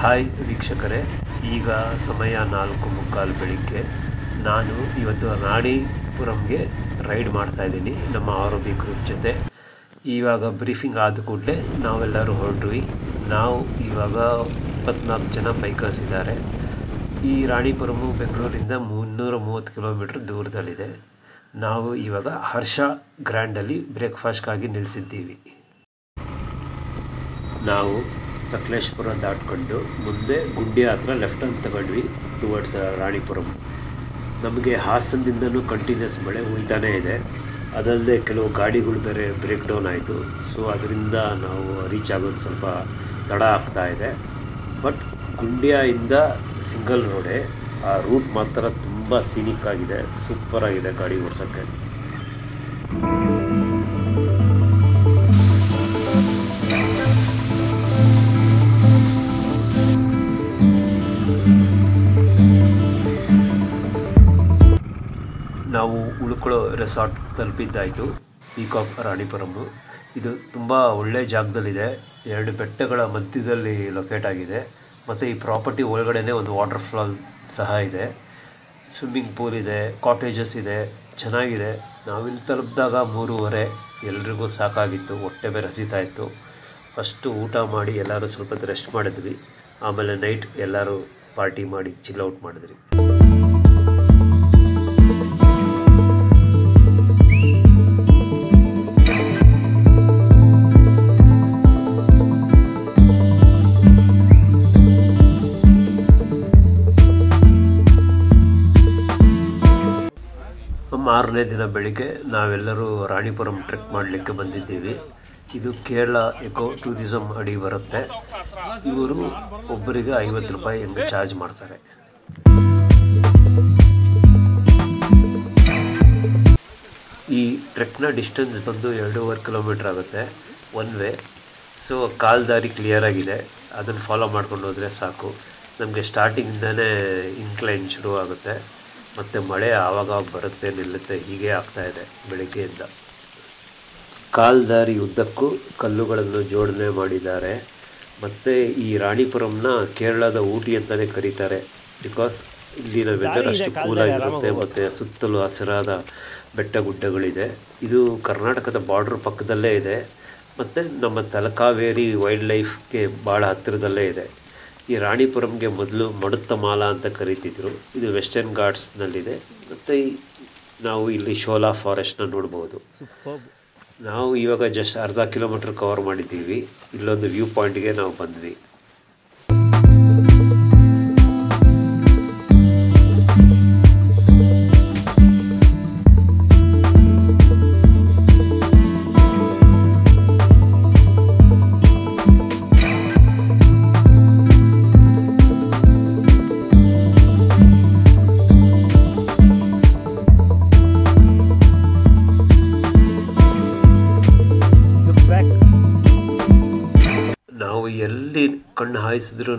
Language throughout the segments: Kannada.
ಹಾಯ್ ವೀಕ್ಷಕರೇ, ಈಗ ಸಮಯ 4:45 ಬೆಳಿಗ್ಗೆ. ನಾನು ಇವತ್ತು ರಾಣಿಪುರಂಗೆ ರೈಡ್ ಮಾಡ್ತಾಯಿದ್ದೀನಿ ನಮ್ಮ ಆರೋಗ್ಯ ಗ್ರೂಪ್ ಜೊತೆ. ಇವಾಗ ಬ್ರೀಫಿಂಗ್ ಆದ ಕೂಡಲೇ ನಾವೆಲ್ಲರೂ ಹೊರಟ್ವಿ. ನಾವು ಇವಾಗ 24 ಜನ ಬೈಕರ್ಸ್ ಇದ್ದಾರೆ. ಈ ರಾಣಿಪುರಮು ಬೆಂಗಳೂರಿಂದ 330 ಕಿಲೋಮೀಟ್ರ್ ದೂರದಲ್ಲಿದೆ. ನಾವು ಇವಾಗ ಹರ್ಷ ಗ್ರ್ಯಾಂಡಲ್ಲಿ ಬ್ರೇಕ್ಫಾಸ್ಟ್ಗಾಗಿ ನಿಲ್ಲಿಸಿದ್ದೀವಿ. ನಾವು ಸಕಲೇಶಪುರ ದಾಟ್ಕೊಂಡು ಮುಂದೆ ಗುಂಡಿ ಹತ್ರ ಲೆಫ್ಟ್ ಟರ್ನ್ ತಗೊಂಡ್ವಿ ಟುವರ್ಡ್ಸ್ ರಾಣಿಪುರಂ. ನಮಗೆ ಹಾಸನದಿಂದನೂ ಕಂಟಿನ್ಯೂಸ್ ಮಳೆ ಹುಯ್ತಾನೇ ಇದೆ. ಅದಲ್ಲದೆ ಕೆಲವು ಗಾಡಿಗಳು ಬೇರೆ ಬ್ರೇಕ್ ಡೌನ್ ಆಯಿತು. ಸೊ ಅದರಿಂದ ನಾವು ರೀಚ್ ಆಗೋದು ಸ್ವಲ್ಪ ತಡ ಆಗ್ತಾ ಇದೆ. ಬಟ್ ಗುಂಡಿಯಿಂದ ಸಿಂಗಲ್ ರೋಡೇ, ಆ ರೂಟ್ ಮಾತ್ರ ತುಂಬ ಸೀನಿಕ್ ಆಗಿದೆ, ಸೂಪರಾಗಿದೆ ಗಾಡಿ ಓಡಿಸೋಕ್ಕೆ. ನಾವು ಉಳ್ಕೊಳ್ಳೋ ರೆಸಾರ್ಟ್ ತಲುಪಿದ್ದಾಯಿತು, ಪೀಕಾಕ್ ರಾಣಿಪುರಮ್ಮು. ಇದು ತುಂಬ ಒಳ್ಳೆಯ ಜಾಗದಲ್ಲಿದೆ. 2 ಬೆಟ್ಟಗಳ ಮಧ್ಯದಲ್ಲಿ ಲೊಕೇಟ್ ಆಗಿದೆ. ಮತ್ತು ಈ ಪ್ರಾಪರ್ಟಿ ಒಳಗಡೆ ಒಂದು ವಾಟರ್ ಫಾಲ್ ಸಹ ಇದೆ, ಸ್ವಿಮ್ಮಿಂಗ್ ಪೂಲ್ ಇದೆ, ಕಾಟೇಜಸ್ ಇದೆ, ಚೆನ್ನಾಗಿದೆ. ನಾವಿಲ್ಲಿ ತಲುಪಿದಾಗ 3:30. ಎಲ್ರಿಗೂ ಸಾಕಾಗಿತ್ತು, ಹೊಟ್ಟೆ ಬೇರೆ ಹಸಿತಾ ಇತ್ತು. ಫಸ್ಟು ಊಟ ಮಾಡಿ ಎಲ್ಲರೂ ಸ್ವಲ್ಪ ರೆಸ್ಟ್ ಮಾಡಿದ್ವಿ. ಆಮೇಲೆ ನೈಟ್ ಎಲ್ಲರೂ ಪಾರ್ಟಿ ಮಾಡಿ ಚಿಲ್ ಔಟ್ ಮಾಡಿದ್ವಿ. ನಮ್ಮ 6ನೇ ದಿನ ಬೆಳಿಗ್ಗೆ ನಾವೆಲ್ಲರೂ ರಾಣಿಪುರಂ ಟ್ರೆಕ್ ಮಾಡಲಿಕ್ಕೆ ಬಂದಿದ್ದೀವಿ. ಇದು ಕೇರಳ ಎಕೋ ಟೂರಿಸಮ್ ಅಡಿ ಬರುತ್ತೆ. ಇವರು ಒಬ್ಬರಿಗೆ 50 ರೂಪಾಯಿ ಹೆಂಗೆ ಚಾರ್ಜ್ ಮಾಡ್ತಾರೆ. ಈ ಟ್ರೆಕ್ನ ಡಿಸ್ಟೆನ್ಸ್ ಬಂದು 2.5 ಕಿಲೋಮೀಟ್ರ್ ಆಗುತ್ತೆ ಒನ್ ವೇ. ಸೊ ಕಾಲ್ದಾರಿ ಕ್ಲಿಯರ್ ಆಗಿದೆ, ಅದನ್ನು ಫಾಲೋ ಮಾಡ್ಕೊಂಡು ಹೋದರೆ ಸಾಕು. ನಮಗೆ ಸ್ಟಾರ್ಟಿಂಗಿಂದನೇ ಇನ್ಕ್ಲೈನ್ ಶುರು ಆಗುತ್ತೆ. ಮತ್ತು ಮಳೆ ಆವಾಗ ಬರುತ್ತೆ ನಿಲ್ಲುತ್ತೆ, ಹೀಗೆ ಆಗ್ತಾಯಿದೆ ಬೆಳಗ್ಗೆಯಿಂದ. ಕಾಲ್ದಾರಿ ಉದ್ದಕ್ಕೂ ಕಲ್ಲುಗಳನ್ನು ಜೋಡಣೆ ಮಾಡಿದ್ದಾರೆ. ಮತ್ತು ಈ ರಾಣಿಪುರಂನ ಕೇರಳದ ಊಟಿ ಅಂತಲೇ ಕರೀತಾರೆ. ಬಿಕಾಸ್ ಇಲ್ಲಿನ ವೆದರ್ ಅಷ್ಟು ಕೂಲಾಗಿರುತ್ತೆ ಮತ್ತು ಸುತ್ತಲೂ ಹಸಿರಾದ ಬೆಟ್ಟ ಗುಡ್ಡಗಳಿದೆ. ಇದು ಕರ್ನಾಟಕದ ಬಾರ್ಡ್ರ್ ಪಕ್ಕದಲ್ಲೇ ಇದೆ ಮತ್ತು ನಮ್ಮ ತಲಕಾವೇರಿ ವೈಲ್ಡ್ ಲೈಫ್ಗೆ ಭಾಳ ಹತ್ತಿರದಲ್ಲೇ ಇದೆ. ಈ ರಾಣಿಪುರಂಗೆ ಮೊದಲು ಮಡುತ್ತಮಾಲ ಅಂತ ಕರೀತಿದ್ರು. ಇದು ವೆಸ್ಟರ್ನ್ ಘಾಟ್ಸ್ನಲ್ಲಿದೆ. ಮತ್ತು ನಾವು ಇಲ್ಲಿ ಶೋಲಾ ಫಾರೆಸ್ಟ್ನ ನೋಡ್ಬೋದು. ನಾವು ಇವಾಗ ಜಸ್ಟ್ ಅರ್ಧ ಕಿಲೋಮೀಟ್ರ್ ಕವರ್ ಮಾಡಿದ್ದೀವಿ. ಇಲ್ಲೊಂದು ವ್ಯೂ ಪಾಯಿಂಟ್ಗೆ ನಾವು ಬಂದ್ವಿ. ನಾವು ಎಲ್ಲಿ ಕಣ್ಣು ಹಾಯಿಸಿದ್ರೂ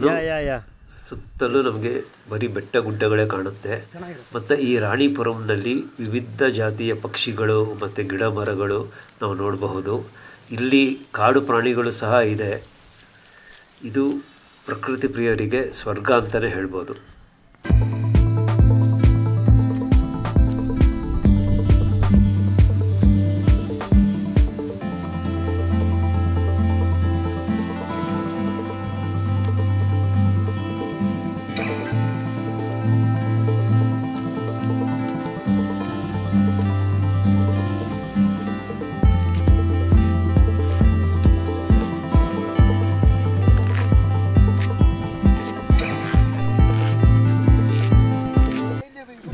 ಸುತ್ತಲೂ ನಮಗೆ ಬರೀ ಬೆಟ್ಟ ಗುಡ್ಡಗಳೇ ಕಾಣುತ್ತೆ. ಮತ್ತು ಈ ರಾಣಿಪುರಂನಲ್ಲಿ ವಿವಿಧ ಜಾತಿಯ ಪಕ್ಷಿಗಳು ಮತ್ತು ಗಿಡ ಮರಗಳು ನಾವು ನೋಡಬಹುದು. ಇಲ್ಲಿ ಕಾಡು ಪ್ರಾಣಿಗಳು ಸಹ ಇದೆ. ಇದು ಪ್ರಕೃತಿ ಪ್ರಿಯರಿಗೆ ಸ್ವರ್ಗ ಅಂತಲೇ ಹೇಳ್ಬೋದು.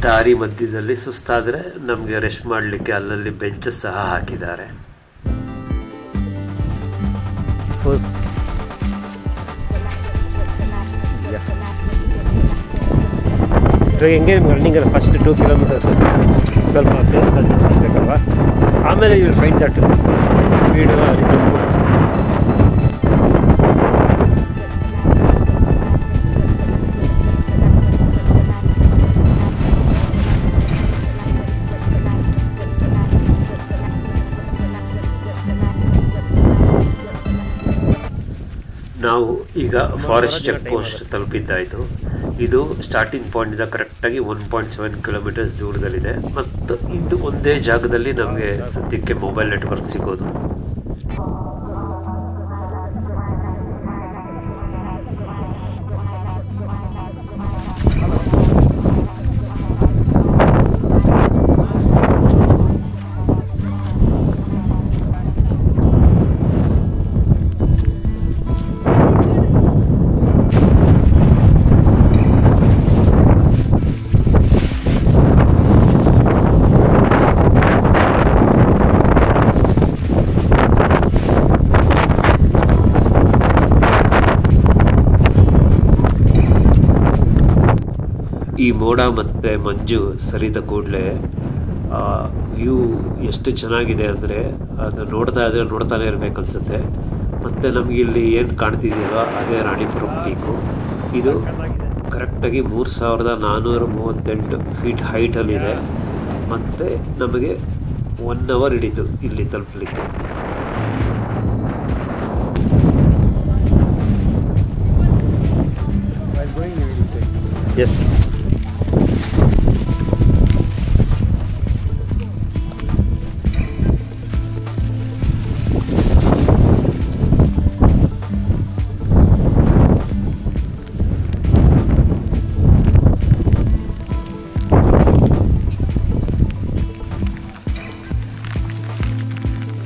ದಾರಿ ಮಧ್ಯದಲ್ಲಿ ಸುಸ್ತಾದರೆ ನಮಗೆ ರೆಸ್ಟ್ ಮಾಡಲಿಕ್ಕೆ ಅಲ್ಲಲ್ಲಿ ಬೆಂಚಸ್ ಸಹ ಹಾಕಿದ್ದಾರೆ. ಹೆಂಗೆ ರನ್ನಿಂಗ್ ಅಲ್ಲ, ಫಸ್ಟ್ 2 ಕಿಲೋಮೀಟರ್ಸ್ ಸ್ವಲ್ಪ ಬೇಕಲ್ವ, ಆಮೇಲೆ you will find that speed. ನಾವು ಈಗ ಫಾರೆಸ್ಟ್ ಚೆಕ್ ಪೋಸ್ಟ್ ತಲುಪಿದ್ದಾಯಿತು. ಇದು ಸ್ಟಾರ್ಟಿಂಗ್ ಪಾಯಿಂಟಿಂದ ಕರೆಕ್ಟಾಗಿ 1.7 ಕಿಲೋಮೀಟರ್ಸ್ ದೂರದಲ್ಲಿದೆ. ಮತ್ತು ಇದು ಒಂದೇ ಜಾಗದಲ್ಲಿ ನಮಗೆ ಸದ್ಯಕ್ಕೆ ಮೊಬೈಲ್ ನೆಟ್ವರ್ಕ್ ಸಿಗೋದು. ಈ ಮೋಡ ಮತ್ತು ಮಂಜು ಸರಿದ ಕೂಡಲೇ ವ್ಯೂ ಎಷ್ಟು ಚೆನ್ನಾಗಿದೆ ಅಂದರೆ ಅದು ನೋಡ್ತಾ ಇದ್ದರೆ ನೋಡ್ತಾನೆ ಇರಬೇಕನ್ಸುತ್ತೆ. ಮತ್ತು ನಮಗೆ ಇಲ್ಲಿ ಏನು ಕಾಣ್ತಿದೆಯಲ್ವ ಅದೇ ರಾಣಿಪುರಂ ಪೀಕು. ಇದು ಕರೆಕ್ಟಾಗಿ 3438 ಫೀಟ್ ಹೈಟಲ್ಲಿದೆ. ಮತ್ತು ನಮಗೆ 1 ಅವರ್ ಹಿಡಿತು ಇಲ್ಲಿ ತಲುಪಲಿಕ್ಕೆ. ಎಸ್,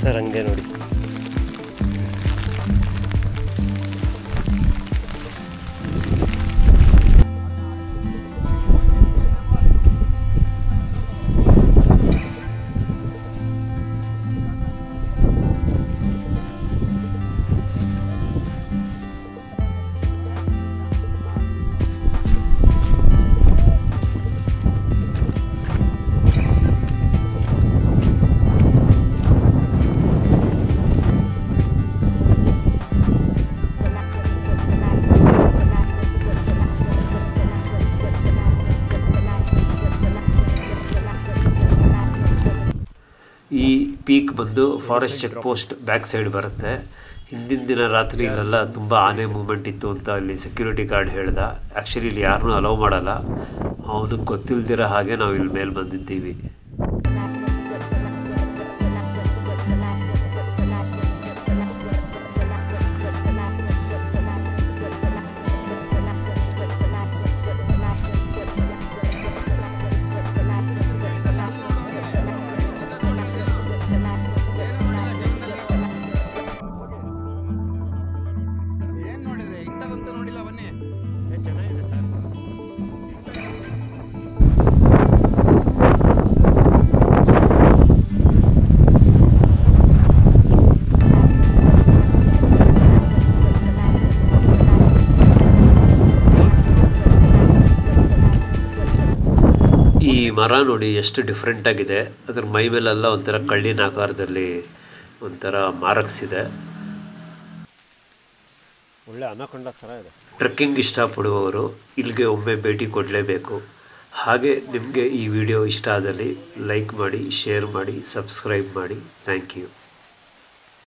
ಸರ್ ಹಂಗೆ ನೋಡಿ. ಈ ಪೀಕ್ ಬಂದು forest check post back side ಬರುತ್ತೆ. ಹಿಂದಿನ ದಿನ ರಾತ್ರಿ ಇಲ್ಲೆಲ್ಲ ತುಂಬ ಆನೆ ಮೂವ್ಮೆಂಟ್ ಇತ್ತು ಅಂತ ಇಲ್ಲಿ ಸೆಕ್ಯೂರಿಟಿ ಗಾರ್ಡ್ ಹೇಳ್ದ. ಆ್ಯಕ್ಚುಲಿ ಇಲ್ಲಿ ಯಾರನ್ನೂ ಅಲೌ ಮಾಡಲ್ಲ. ಅವನಿಗೆ ಗೊತ್ತಿಲ್ದಿರೋ ಹಾಗೆ ನಾವು ಇಲ್ಲಿ ಮೇಲೆ ಬಂದಿದ್ದೀವಿ. ಈ ಮರ ನೋಡಿ ಎಷ್ಟು ಡಿಫ್ರೆಂಟ್ ಆಗಿದೆ. ಅದ್ರ ಮೈ ಮೇಲೆಲ್ಲ ಒಂಥರ ಕಳ್ಳಿನ ಆಕಾರದಲ್ಲಿ ಒಂಥರ ಮಾರ್ಕ್ಸ್ ಇದೆ. ಒಳ್ಳೆ ಅನಕೊಂಡ ಥರ ಇದೆ. ಟ್ರೆಕ್ಕಿಂಗ್ ಇಷ್ಟಪಡುವವರು ಇಲ್ಲಿಗೆ ಒಮ್ಮೆ ಭೇಟಿ ಕೊಡಲೇಬೇಕು. ಹಾಗೆ ನಿಮಗೆ ಈ ವಿಡಿಯೋ ಇಷ್ಟ ಆದಲ್ಲಿ ಲೈಕ್ ಮಾಡಿ, ಶೇರ್ ಮಾಡಿ, ಸಬ್ಸ್ಕ್ರೈಬ್ ಮಾಡಿ. Thank you.